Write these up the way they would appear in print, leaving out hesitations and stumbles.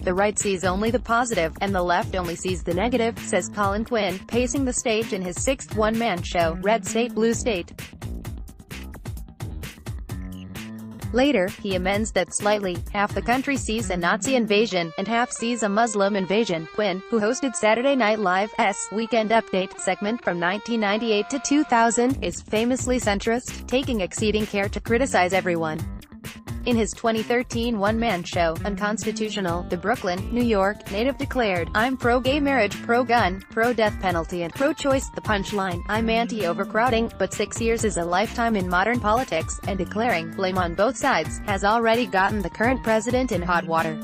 The right sees only the positive, and the left only sees the negative, says Colin Quinn, pacing the stage in his sixth one-man show, Red State, Blue State. Later, he amends that slightly. Half the country sees a Nazi invasion, and half sees a Muslim invasion. Quinn, who hosted Saturday Night Live's Weekend Update segment from 1998 to 2000, is famously centrist, taking exceeding care to criticize everyone. In his 2013 one-man show, Unconstitutional, the Brooklyn, New York native declared, "I'm pro-gay marriage, pro-gun, pro-death penalty and pro-choice." The punchline, "I'm anti-overcrowding, but 6 years is a lifetime in modern politics," and declaring, "blame on both sides," has already gotten the current president in hot water.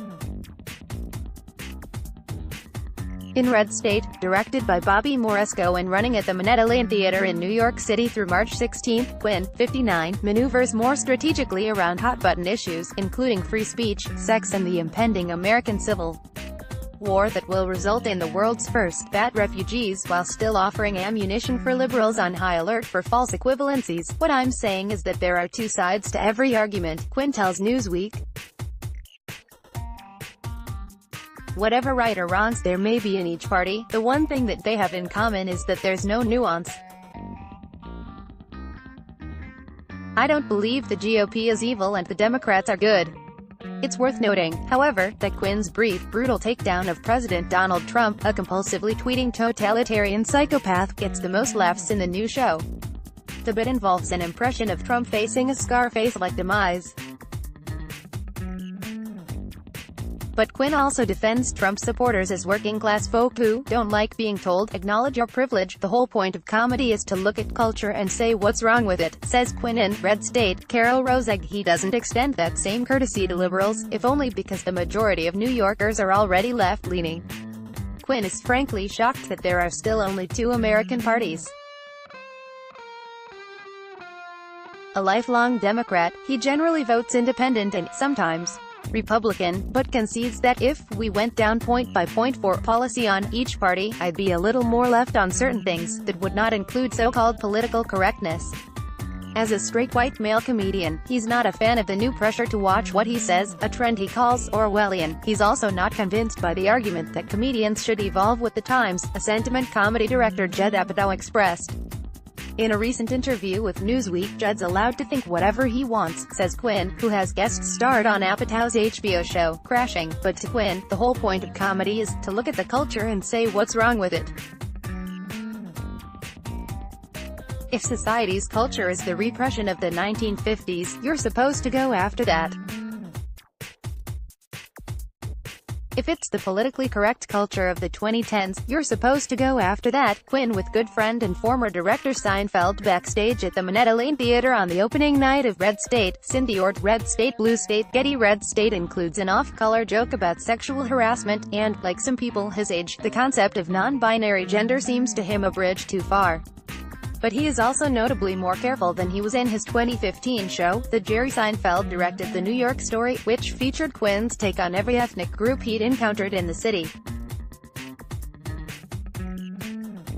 In Red State, directed by Bobby Moresco and running at the Minetta Lane Theater in New York City through March 16, Quinn, 59, maneuvers more strategically around hot-button issues, including free speech, sex and the impending American Civil War that will result in the world's first bat refugees, while still offering ammunition for liberals on high alert for false equivalencies. "What I'm saying is that there are two sides to every argument," Quinn tells Newsweek. "Whatever right or wrongs there may be in each party, the one thing that they have in common is that there's no nuance. I don't believe the GOP is evil and the Democrats are good." It's worth noting, however, that Quinn's brief, brutal takedown of President Donald Trump, a compulsively tweeting totalitarian psychopath, gets the most laughs in the new show. The bit involves an impression of Trump facing a Scarface-like demise. But Quinn also defends Trump supporters as working-class folk who don't like being told, "Acknowledge your privilege." "The whole point of comedy is to look at culture and say what's wrong with it," says Quinn in Red State. Carol Rosegg, he doesn't extend that same courtesy to liberals, if only because the majority of New Yorkers are already left-leaning. Quinn is frankly shocked that there are still only two American parties. A lifelong Democrat, he generally votes independent and, sometimes, Republican, but concedes that if we went down point by point for policy on each party, I'd be a little more left on certain things that would not include so-called political correctness. As a straight white male comedian, he's not a fan of the new pressure to watch what he says, a trend he calls Orwellian. He's also not convinced by the argument that comedians should evolve with the times, a sentiment comedy director Judd Apatow expressed. In a recent interview with Newsweek, Judd's allowed to think whatever he wants, says Quinn, who has guest starred on Apatow's HBO show, Crashing. But to Quinn, the whole point of comedy is to look at the culture and say what's wrong with it. If society's culture is the repression of the 1950s, you're supposed to go after that. If it's the politically correct culture of the 2010s, you're supposed to go after that. Quinn with good friend and former director Seinfeld backstage at the Minetta Lane Theater on the opening night of Red State. Cindy Ort, Red State, Blue State. Getty. Red State includes an off-color joke about sexual harassment, and, like some people his age, the concept of non-binary gender seems to him a bridge too far. But he is also notably more careful than he was in his 2015 show, The Jerry Seinfeld directed The New York Story, which featured Quinn's take on every ethnic group he'd encountered in the city.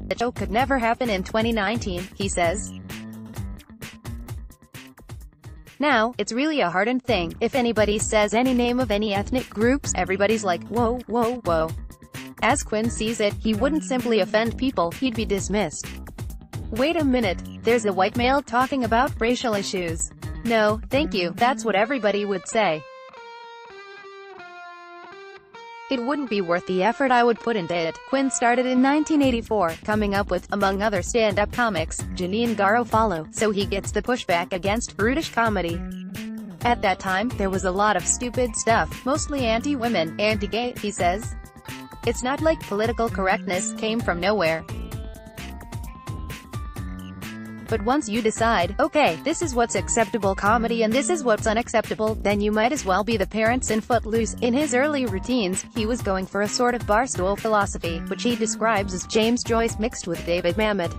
The show could never happen in 2019, he says. Now, it's really a hardened thing. If anybody says any name of any ethnic groups, everybody's like, whoa, whoa, whoa. As Quinn sees it, he wouldn't simply offend people, he'd be dismissed. Wait a minute, there's a white male talking about racial issues. No, thank you, that's what everybody would say. It wouldn't be worth the effort I would put into it. Quinn started in 1984, coming up with, among other stand-up comics, Janine Garofalo, so he gets the pushback against brutish comedy. At that time, there was a lot of stupid stuff, mostly anti-women, anti-gay, he says. It's not like political correctness came from nowhere. But once you decide, okay, this is what's acceptable comedy and this is what's unacceptable, then you might as well be the parents in Footloose. In his early routines, he was going for a sort of barstool philosophy, which he describes as James Joyce mixed with David Mamet.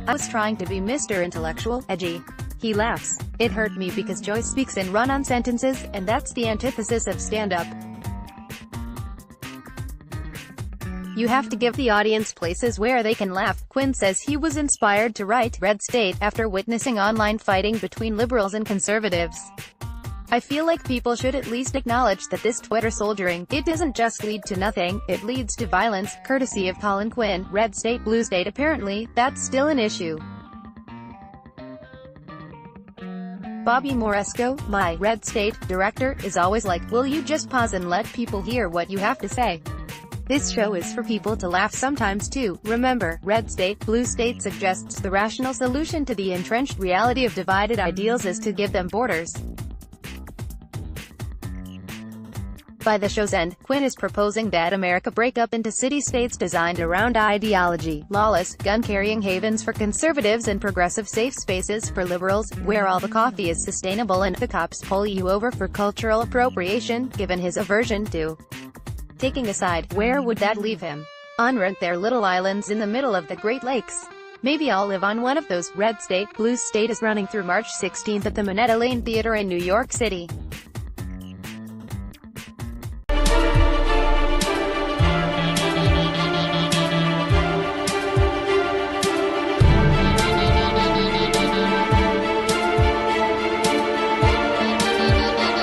I was trying to be Mr. Intellectual, edgy. He laughs. It hurt me because Joyce speaks in run-on sentences, and that's the antithesis of stand-up. You have to give the audience places where they can laugh. Quinn says he was inspired to write Red State after witnessing online fighting between liberals and conservatives. I feel like people should at least acknowledge that this Twitter soldiering, it doesn't just lead to nothing, it leads to violence, courtesy of Colin Quinn, red state, blue state. Apparently, that's still an issue. Bobby Moresco, my red state director, is always like, will you just pause and let people hear what you have to say? This show is for people to laugh sometimes too. Remember, red state, blue state suggests the rational solution to the entrenched reality of divided ideals is to give them borders. By the show's end, Quinn is proposing that America break up into city-states designed around ideology, lawless, gun-carrying havens for conservatives and progressive safe spaces for liberals, where all the coffee is sustainable and the cops pull you over for cultural appropriation. Given his aversion to taking a side, where would that leave him? Aren't there little islands in the middle of the Great Lakes? Maybe I'll live on one of those. Red State, Blue State is running through March 16 at the Minetta Lane Theater in New York City.